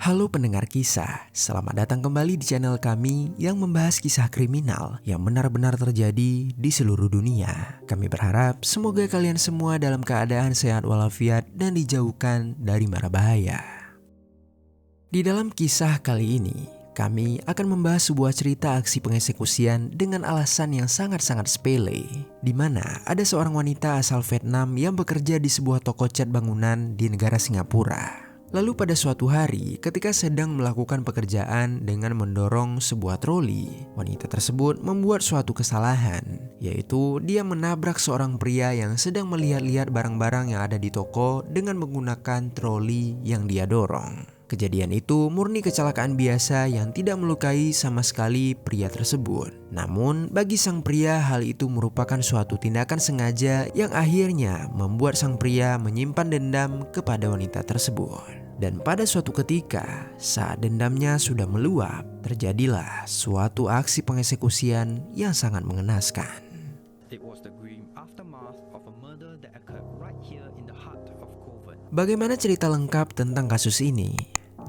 Halo pendengar kisah, selamat datang kembali di channel kami yang membahas kisah kriminal yang benar-benar terjadi di seluruh dunia. Kami berharap semoga kalian semua dalam keadaan sehat walafiat dan dijauhkan dari mara bahaya. Di dalam kisah kali ini, kami akan membahas sebuah cerita aksi pengeksekusian dengan alasan yang sangat-sangat sepele, di mana ada seorang wanita asal Vietnam yang bekerja di sebuah toko cat bangunan di negara Singapura. Lalu pada suatu hari ketika sedang melakukan pekerjaan dengan mendorong sebuah troli, wanita tersebut membuat suatu kesalahan, yaitu dia menabrak seorang pria yang sedang melihat-lihat barang-barang yang ada di toko dengan menggunakan troli yang dia dorong. Kejadian itu murni kecelakaan biasa yang tidak melukai sama sekali pria tersebut. Namun bagi sang pria hal itu merupakan suatu tindakan sengaja yang akhirnya membuat sang pria menyimpan dendam kepada wanita tersebut. Dan pada suatu ketika, saat dendamnya sudah meluap, terjadilah suatu aksi pengeksekusian yang sangat mengenaskan. Bagaimana cerita lengkap tentang kasus ini?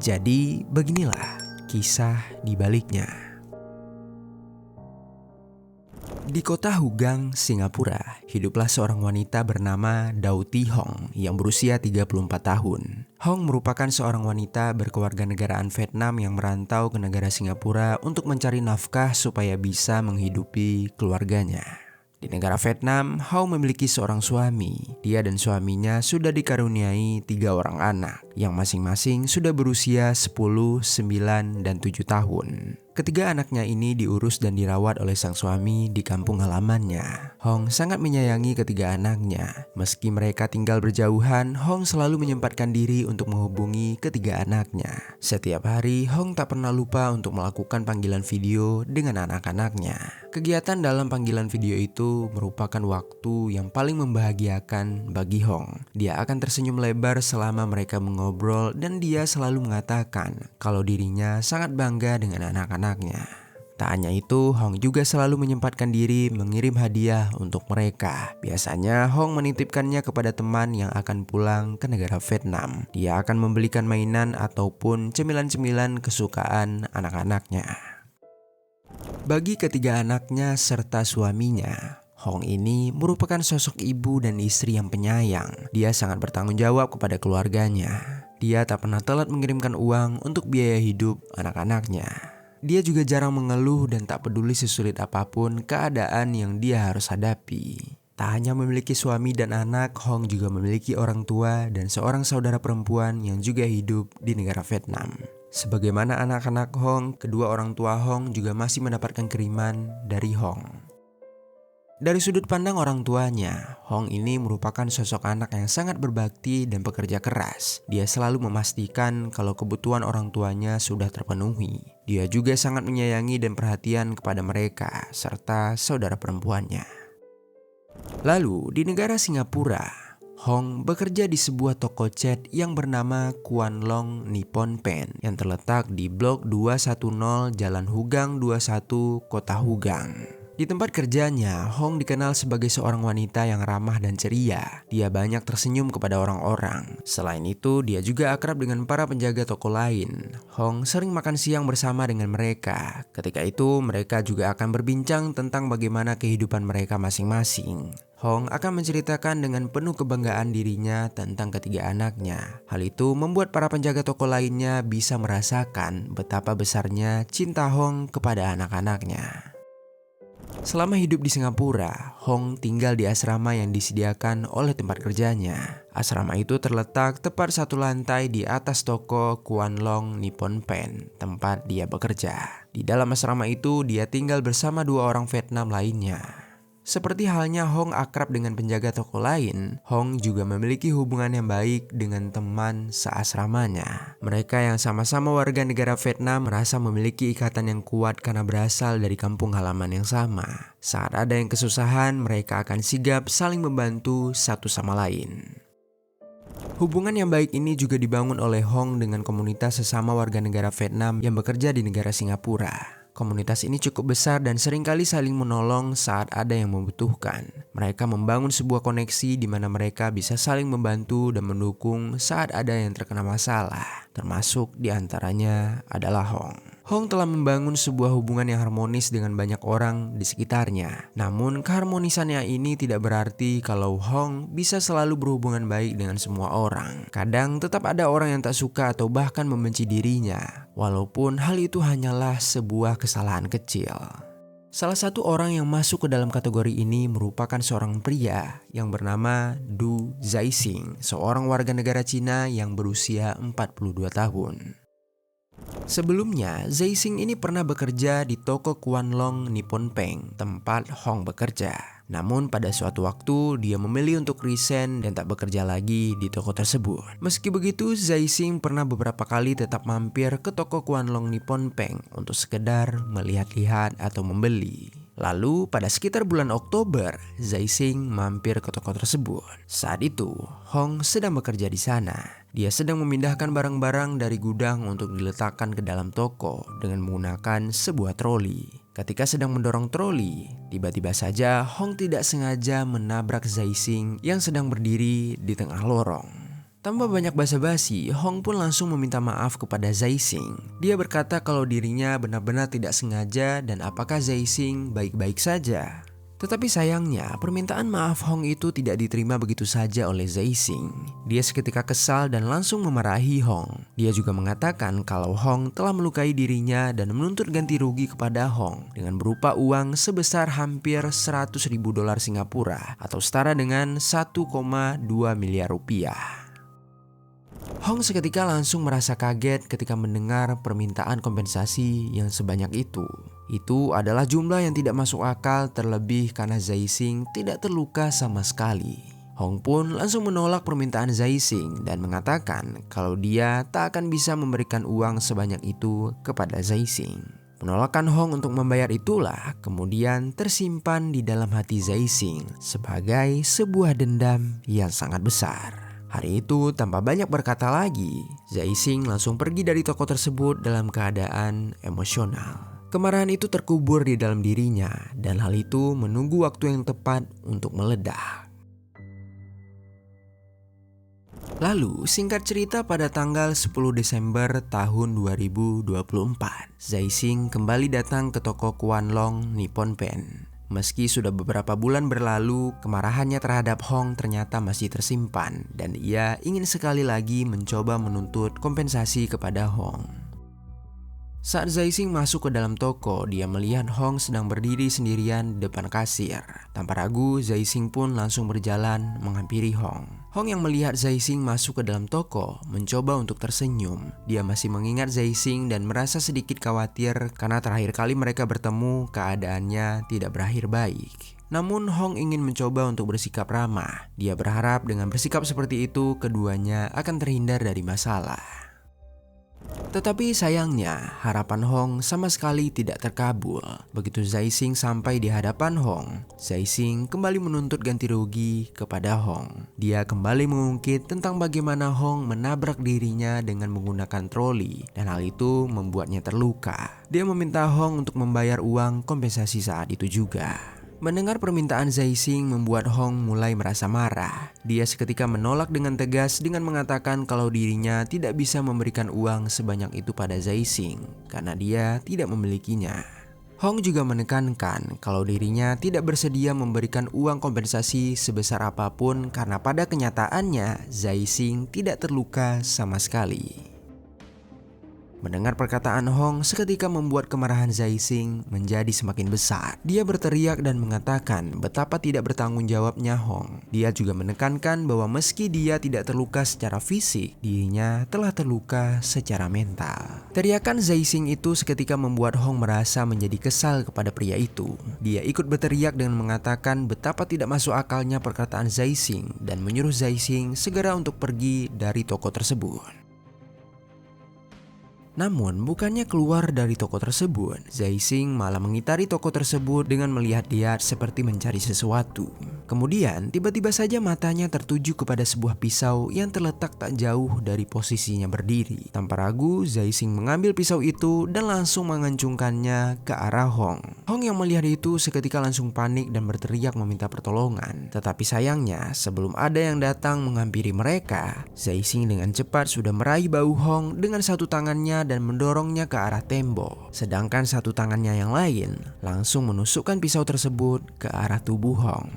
Jadi beginilah kisah di baliknya. Di kota Hugang, Singapura, hiduplah seorang wanita bernama Dau Thi Hong yang berusia 34 tahun. Hong merupakan seorang wanita berkewarganegaraan Vietnam yang merantau ke negara Singapura untuk mencari nafkah supaya bisa menghidupi keluarganya. Di negara Vietnam, Hong memiliki seorang suami. Dia dan suaminya sudah dikaruniai 3 orang anak yang masing-masing sudah berusia 10, 9, dan 7 tahun. Ketiga anaknya ini diurus dan dirawat oleh sang suami di kampung halamannya. Hong sangat menyayangi ketiga anaknya. Meski mereka tinggal berjauhan, Hong selalu menyempatkan diri untuk menghubungi ketiga anaknya. Setiap hari, Hong tak pernah lupa untuk melakukan panggilan video dengan anak-anaknya. Kegiatan dalam panggilan video itu merupakan waktu yang paling membahagiakan bagi Hong. Dia akan tersenyum lebar selama mereka mengobrol dan dia selalu mengatakan kalau dirinya sangat bangga dengan anak-anaknya. Tak hanya itu, Hong juga selalu menyempatkan diri mengirim hadiah untuk mereka. Biasanya Hong menitipkannya kepada teman yang akan pulang ke negara Vietnam. Dia akan membelikan mainan ataupun cemilan-cemilan kesukaan anak-anaknya. Bagi ketiga anaknya serta suaminya, Hong ini merupakan sosok ibu dan istri yang penyayang. Dia sangat bertanggung jawab kepada keluarganya. Dia tak pernah telat mengirimkan uang untuk biaya hidup anak-anaknya. Dia juga jarang mengeluh dan tak peduli sesulit apapun keadaan yang dia harus hadapi. Tak hanya memiliki suami dan anak, Hong juga memiliki orang tua dan seorang saudara perempuan yang juga hidup di negara Vietnam. Sebagaimana anak-anak Hong, kedua orang tua Hong juga masih mendapatkan kiriman dari Hong. Dari sudut pandang orang tuanya, Hong ini merupakan sosok anak yang sangat berbakti dan bekerja keras. Dia selalu memastikan kalau kebutuhan orang tuanya sudah terpenuhi. Dia juga sangat menyayangi dan perhatian kepada mereka, serta saudara perempuannya. Lalu, di negara Singapura, Hong bekerja di sebuah toko cat yang bernama Kuan Long Nippon Pen yang terletak di Blok 210 Jalan Hugang 21, Kota Hugang. Di tempat kerjanya, Hong dikenal sebagai seorang wanita yang ramah dan ceria. Dia banyak tersenyum kepada orang-orang. Selain itu, dia juga akrab dengan para penjaga toko lain. Hong sering makan siang bersama dengan mereka. Ketika itu, mereka juga akan berbincang tentang bagaimana kehidupan mereka masing-masing. Hong akan menceritakan dengan penuh kebanggaan dirinya tentang ketiga anaknya. Hal itu membuat para penjaga toko lainnya bisa merasakan betapa besarnya cinta Hong kepada anak-anaknya. Selama hidup di Singapura, Hong tinggal di asrama yang disediakan oleh tempat kerjanya. Asrama itu terletak tepat satu lantai di atas toko Kuan Long Nippon Pen, tempat dia bekerja. Di dalam asrama itu, dia tinggal bersama 2 orang Vietnam lainnya. Seperti halnya Hong akrab dengan penjaga toko lain, Hong juga memiliki hubungan yang baik dengan teman seasramanya. Mereka yang sama-sama warga negara Vietnam merasa memiliki ikatan yang kuat karena berasal dari kampung halaman yang sama. Saat ada yang kesusahan, mereka akan sigap saling membantu satu sama lain. Hubungan yang baik ini juga dibangun oleh Hong dengan komunitas sesama warga negara Vietnam yang bekerja di negara Singapura. Komunitas ini cukup besar dan seringkali saling menolong saat ada yang membutuhkan. Mereka membangun sebuah koneksi di mana mereka bisa saling membantu dan mendukung saat ada yang terkena masalah, termasuk diantaranya adalah Hong. Hong telah membangun sebuah hubungan yang harmonis dengan banyak orang di sekitarnya. Namun keharmonisannya ini tidak berarti kalau Hong bisa selalu berhubungan baik dengan semua orang. Kadang tetap ada orang yang tak suka atau bahkan membenci dirinya, walaupun hal itu hanyalah sebuah kesalahan kecil. Salah satu orang yang masuk ke dalam kategori ini merupakan seorang pria yang bernama Du Zaixing, seorang warga negara Cina yang berusia 42 tahun. Sebelumnya, Zaixing ini pernah bekerja di toko Kuanlong Nippon Paint, tempat Hong bekerja. Namun pada suatu waktu dia memilih untuk resign dan tak bekerja lagi di toko tersebut. Meski begitu, Zaixing pernah beberapa kali tetap mampir ke toko Kuanlong Nippon Paint untuk sekedar melihat-lihat atau membeli. Lalu pada sekitar bulan Oktober, Zaixing mampir ke toko tersebut. Saat itu, Hong sedang bekerja di sana. Dia sedang memindahkan barang-barang dari gudang untuk diletakkan ke dalam toko dengan menggunakan sebuah troli. Ketika sedang mendorong troli, tiba-tiba saja Hong tidak sengaja menabrak Zaixing yang sedang berdiri di tengah lorong. Tanpa banyak basa-basi, Hong pun langsung meminta maaf kepada Zaixing. Dia berkata kalau dirinya benar-benar tidak sengaja dan apakah Zaixing baik-baik saja. Tetapi sayangnya, permintaan maaf Hong itu tidak diterima begitu saja oleh Zaixing. Dia seketika kesal dan langsung memarahi Hong. Dia juga mengatakan kalau Hong telah melukai dirinya dan menuntut ganti rugi kepada Hong dengan berupa uang sebesar hampir 100.000 dolar Singapura atau setara dengan 1,2 miliar rupiah. Hong seketika langsung merasa kaget ketika mendengar permintaan kompensasi yang sebanyak itu. Itu adalah jumlah yang tidak masuk akal, terlebih karena Zaixing tidak terluka sama sekali. Hong pun langsung menolak permintaan Zaixing dan mengatakan kalau dia tak akan bisa memberikan uang sebanyak itu kepada Zaixing. Penolakan Hong untuk membayar itulah kemudian tersimpan di dalam hati Zaixing sebagai sebuah dendam yang sangat besar. Hari itu tanpa banyak berkata lagi, Zaixing langsung pergi dari toko tersebut dalam keadaan emosional. Kemarahan itu terkubur di dalam dirinya dan hal itu menunggu waktu yang tepat untuk meledak. Lalu singkat cerita pada tanggal 10 Desember tahun 2024, Zaixing kembali datang ke toko Kuanlong Nippon Paint. Meski sudah beberapa bulan berlalu, kemarahannya terhadap Hong ternyata masih tersimpan dan ia ingin sekali lagi mencoba menuntut kompensasi kepada Hong. Saat Zaixing masuk ke dalam toko, dia melihat Hong sedang berdiri sendirian di depan kasir. Tanpa ragu, Zaixing pun langsung berjalan menghampiri Hong. Hong yang melihat Zaixing masuk ke dalam toko mencoba untuk tersenyum. Dia masih mengingat Zaixing dan merasa sedikit khawatir karena terakhir kali mereka bertemu keadaannya tidak berakhir baik. Namun Hong ingin mencoba untuk bersikap ramah. Dia berharap dengan bersikap seperti itu keduanya akan terhindar dari masalah. Tetapi sayangnya, harapan Hong sama sekali tidak terkabul. Begitu Zaixing sampai di hadapan Hong, Zaixing kembali menuntut ganti rugi kepada Hong. Dia kembali mengungkit tentang bagaimana Hong menabrak dirinya dengan menggunakan troli dan hal itu membuatnya terluka. Dia meminta Hong untuk membayar uang kompensasi saat itu juga. Mendengar permintaan Zaixing membuat Hong mulai merasa marah. Dia seketika menolak dengan tegas dengan mengatakan kalau dirinya tidak bisa memberikan uang sebanyak itu pada Zaixing karena dia tidak memilikinya. Hong juga menekankan kalau dirinya tidak bersedia memberikan uang kompensasi sebesar apapun karena pada kenyataannya Zaixing tidak terluka sama sekali. Mendengar perkataan Hong seketika membuat kemarahan Zaixing menjadi semakin besar. Dia berteriak dan mengatakan betapa tidak bertanggung jawabnya Hong. Dia juga menekankan bahwa meski dia tidak terluka secara fisik, dirinya telah terluka secara mental. Teriakan Zaixing itu seketika membuat Hong merasa menjadi kesal kepada pria itu. Dia ikut berteriak dengan mengatakan betapa tidak masuk akalnya perkataan Zaixing dan menyuruh Zaixing segera untuk pergi dari toko tersebut. Namun bukannya keluar dari toko tersebut, Zaising malah mengitari toko tersebut dengan melihat-lihat seperti mencari sesuatu. Kemudian tiba-tiba saja matanya tertuju kepada sebuah pisau yang terletak tak jauh dari posisinya berdiri. Tanpa ragu, Zaising mengambil pisau itu dan langsung mengancungkannya ke arah Hong. Hong yang melihat itu seketika langsung panik dan berteriak meminta pertolongan. Tetapi sayangnya sebelum ada yang datang menghampiri mereka, Zaising dengan cepat sudah meraih bahu Hong dengan satu tangannya dan mendorongnya ke arah tembok. Sedangkan satu tangannya yang lain langsung menusukkan pisau tersebut ke arah tubuh Hong.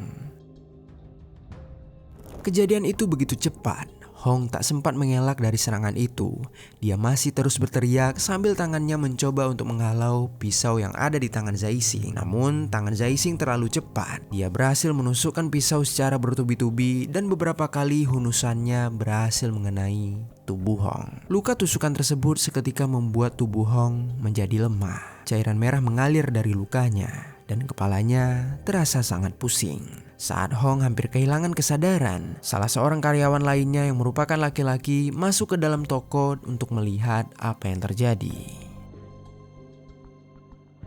Kejadian itu begitu cepat. Hong tak sempat mengelak dari serangan itu. Dia masih terus berteriak sambil tangannya mencoba untuk menghalau pisau yang ada di tangan Zaising. Namun tangan Zaising terlalu cepat. Dia berhasil menusukkan pisau secara bertubi-tubi dan beberapa kali hunusannya berhasil mengenai tubuh Hong. Luka tusukan tersebut seketika membuat tubuh Hong menjadi lemah. Cairan merah mengalir dari lukanya dan kepalanya terasa sangat pusing. Saat Hong hampir kehilangan kesadaran, salah seorang karyawan lainnya yang merupakan laki-laki masuk ke dalam toko untuk melihat apa yang terjadi.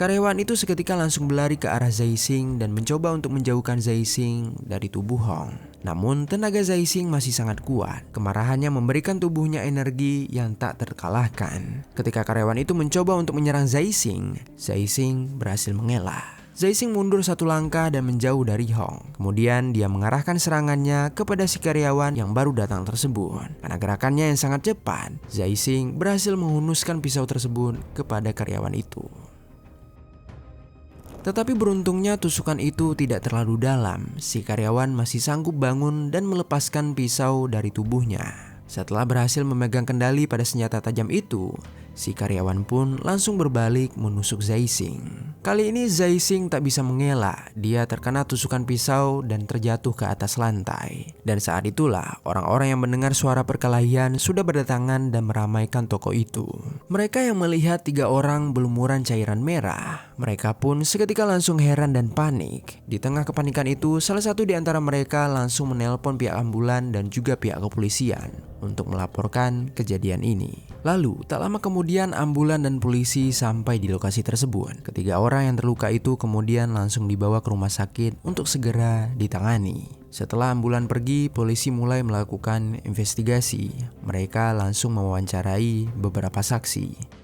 Karyawan itu seketika langsung berlari ke arah Zaising dan mencoba untuk menjauhkan Zaising dari tubuh Hong. Namun tenaga Zaising masih sangat kuat. Kemarahannya memberikan tubuhnya energi yang tak terkalahkan. Ketika karyawan itu mencoba untuk menyerang Zaising, Zaising berhasil mengelak. Zaising mundur satu langkah dan menjauh dari Hong. Kemudian dia mengarahkan serangannya kepada si karyawan yang baru datang tersebut. Karena gerakannya yang sangat cepat, Zaising berhasil menghunuskan pisau tersebut kepada karyawan itu. Tetapi beruntungnya tusukan itu tidak terlalu dalam. Si karyawan masih sanggup bangun dan melepaskan pisau dari tubuhnya. Setelah berhasil memegang kendali pada senjata tajam itu, si karyawan pun langsung berbalik menusuk Zaising. Kali ini Zaising tak bisa mengelak. Dia terkena tusukan pisau dan terjatuh ke atas lantai. Dan saat itulah orang-orang yang mendengar suara perkelahian sudah berdatangan dan meramaikan toko itu. Mereka yang melihat 3 orang berlumuran cairan merah, mereka pun seketika langsung heran dan panik. Di tengah kepanikan itu, salah satu di antara mereka langsung menelpon pihak ambulan dan juga pihak kepolisian untuk melaporkan kejadian ini. Lalu tak lama kemudian ambulan dan polisi sampai di lokasi tersebut. Ketiga orang yang terluka itu kemudian langsung dibawa ke rumah sakit untuk segera ditangani. Setelah ambulan pergi, polisi mulai melakukan investigasi. Mereka langsung mewawancarai beberapa saksi.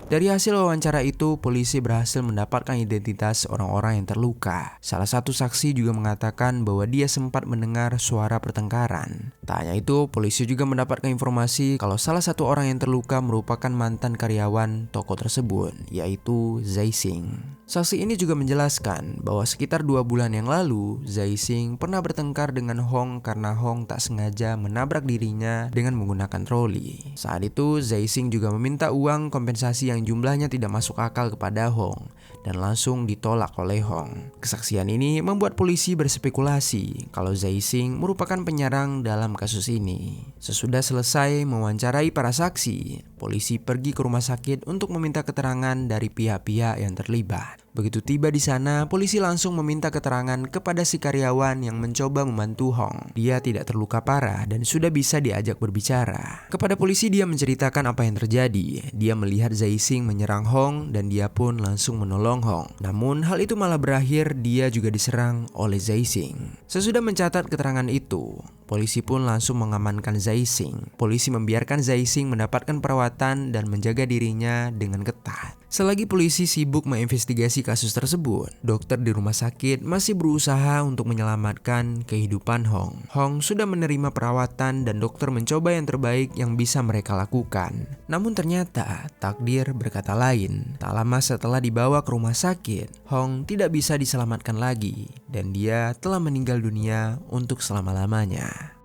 Dari hasil wawancara itu, polisi berhasil mendapatkan identitas orang-orang yang terluka. Salah satu saksi juga mengatakan bahwa dia sempat mendengar suara pertengkaran. Tak hanya itu, polisi juga mendapatkan informasi kalau salah satu orang yang terluka merupakan mantan karyawan toko tersebut, yaitu Zaising. Saksi ini juga menjelaskan bahwa sekitar 2 bulan yang lalu, Zaising pernah bertengkar dengan Hong karena Hong tak sengaja menabrak dirinya dengan menggunakan troli. Saat itu, Zaising juga meminta uang kompensasi yang jumlahnya tidak masuk akal kepada Hong dan langsung ditolak oleh Hong. Kesaksian ini membuat polisi berspekulasi kalau Zaising merupakan penyerang dalam kasus ini. Sesudah selesai mewawancarai para saksi, polisi pergi ke rumah sakit untuk meminta keterangan dari pihak-pihak yang terlibat. Begitu tiba di sana, polisi langsung meminta keterangan kepada si karyawan yang mencoba membantu Hong. Dia tidak terluka parah dan sudah bisa diajak berbicara. Kepada polisi dia menceritakan apa yang terjadi. Dia melihat Zaising menyerang Hong dan dia pun langsung menolong Hong. Namun hal itu malah berakhir dia juga diserang oleh Zaising. Sesudah mencatat keterangan itu, polisi pun langsung mengamankan Zaising. Polisi membiarkan Zaising mendapatkan perawatan dan menjaga dirinya dengan ketat. Selagi polisi sibuk menginvestigasi kasus tersebut, dokter di rumah sakit masih berusaha untuk menyelamatkan kehidupan Hong. Hong sudah menerima perawatan dan dokter mencoba yang terbaik yang bisa mereka lakukan. Namun ternyata takdir berkata lain. Tak lama setelah dibawa ke rumah sakit, Hong tidak bisa diselamatkan lagi dan dia telah meninggal dunia untuk selama-lamanya.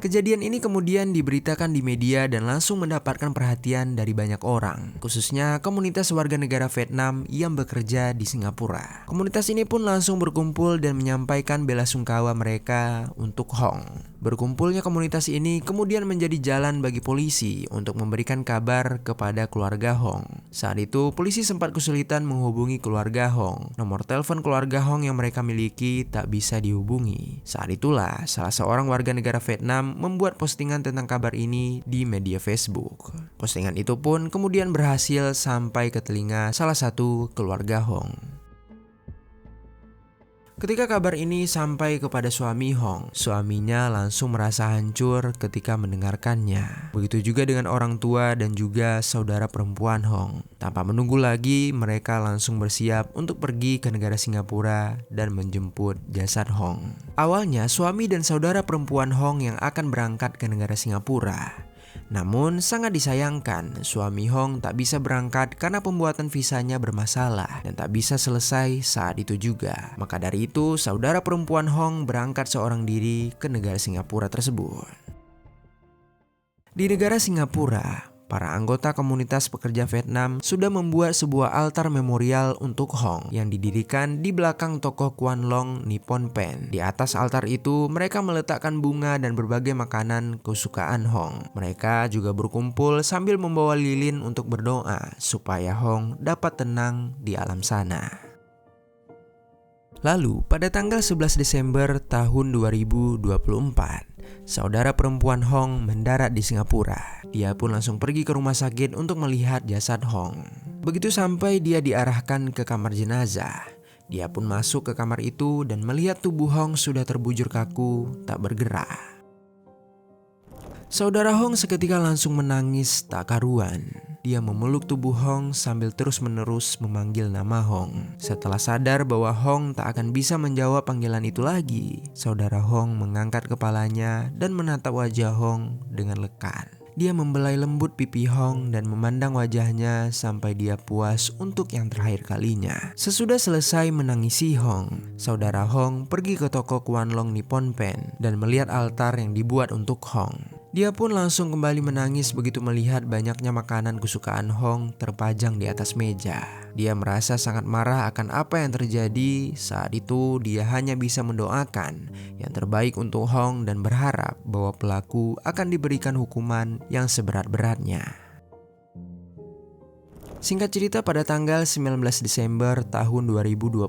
Kejadian ini kemudian diberitakan di media dan langsung mendapatkan perhatian dari banyak orang, khususnya komunitas warga negara Vietnam yang bekerja di Singapura. Komunitas ini pun langsung berkumpul dan menyampaikan belasungkawa mereka untuk Hong. Berkumpulnya komunitas ini kemudian menjadi jalan bagi polisi untuk memberikan kabar kepada keluarga Hong. Saat itu, polisi sempat kesulitan menghubungi keluarga Hong. Nomor telepon keluarga Hong yang mereka miliki tak bisa dihubungi. Saat itulah, salah seorang warga negara Vietnam Vietnam membuat postingan tentang kabar ini di media Facebook. Postingan itu pun kemudian berhasil sampai ke telinga salah satu keluarga Hong. Ketika kabar ini sampai kepada suami Hong, suaminya langsung merasa hancur ketika mendengarkannya. Begitu juga dengan orang tua dan juga saudara perempuan Hong. Tanpa menunggu lagi, mereka langsung bersiap untuk pergi ke negara Singapura dan menjemput jasad Hong. Awalnya, suami dan saudara perempuan Hong yang akan berangkat ke negara Singapura. Namun sangat disayangkan, suami Hong tak bisa berangkat karena pembuatan visanya bermasalah dan tak bisa selesai saat itu juga. Maka dari itu, saudara perempuan Hong berangkat seorang diri ke negara Singapura tersebut. Di negara Singapura, para anggota komunitas pekerja Vietnam sudah membuat sebuah altar memorial untuk Hong yang didirikan di belakang toko Kwan Long Nippon Pen. Di atas altar itu, mereka meletakkan bunga dan berbagai makanan kesukaan Hong. Mereka juga berkumpul sambil membawa lilin untuk berdoa supaya Hong dapat tenang di alam sana. Lalu, pada tanggal 11 Desember tahun 2024, saudara perempuan Hong mendarat di Singapura. Dia pun langsung pergi ke rumah sakit untuk melihat jasad Hong. Begitu sampai, dia diarahkan ke kamar jenazah. Dia pun masuk ke kamar itu dan melihat tubuh Hong sudah terbujur kaku, tak bergerak. Saudara Hong seketika langsung menangis tak karuan. Dia memeluk tubuh Hong sambil terus-menerus memanggil nama Hong. Setelah sadar bahwa Hong tak akan bisa menjawab panggilan itu lagi, saudara Hong mengangkat kepalanya dan menatap wajah Hong dengan lekat. Dia membelai lembut pipi Hong dan memandang wajahnya sampai dia puas untuk yang terakhir kalinya. Sesudah selesai menangisi Hong, saudara Hong pergi ke toko Kwan Long Nippon Pen dan melihat altar yang dibuat untuk Hong. Dia pun langsung kembali menangis begitu melihat banyaknya makanan kesukaan Hong terpajang di atas meja. Dia merasa sangat marah akan apa yang terjadi. Saat itu dia hanya bisa mendoakan yang terbaik untuk Hong dan berharap bahwa pelaku akan diberikan hukuman yang seberat-beratnya. Singkat cerita, pada tanggal 19 Desember tahun 2024,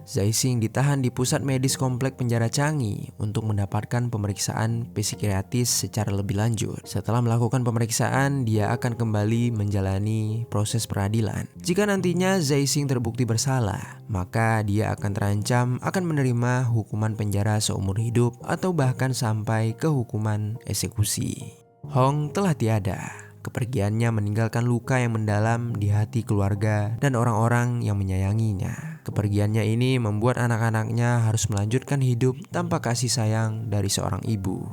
Zai Xing ditahan di pusat medis komplek penjara Changi untuk mendapatkan pemeriksaan psikiatris secara lebih lanjut. Setelah melakukan pemeriksaan, dia akan kembali menjalani proses peradilan. Jika nantinya Zai Xing terbukti bersalah, maka dia akan terancam akan menerima hukuman penjara seumur hidup atau bahkan sampai ke hukuman eksekusi. Hong telah tiada. Kepergiannya meninggalkan luka yang mendalam di hati keluarga dan orang-orang yang menyayanginya. Kepergiannya ini membuat anak-anaknya harus melanjutkan hidup tanpa kasih sayang dari seorang ibu.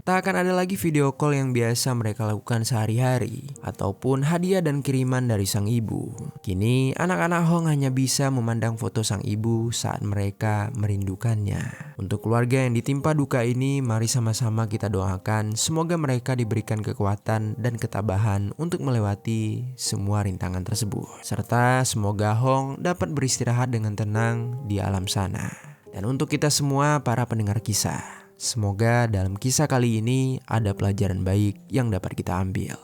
Tak akan ada lagi video call yang biasa mereka lakukan sehari-hari, ataupun hadiah dan kiriman dari sang ibu. Kini, anak-anak Hong hanya bisa memandang foto sang ibu saat mereka merindukannya. Untuk keluarga yang ditimpa duka ini, mari sama-sama kita doakan semoga mereka diberikan kekuatan dan ketabahan untuk melewati semua rintangan tersebut. Serta semoga Hong dapat beristirahat dengan tenang di alam sana. Dan untuk kita semua para pendengar kisah, semoga dalam kisah kali ini ada pelajaran baik yang dapat kita ambil.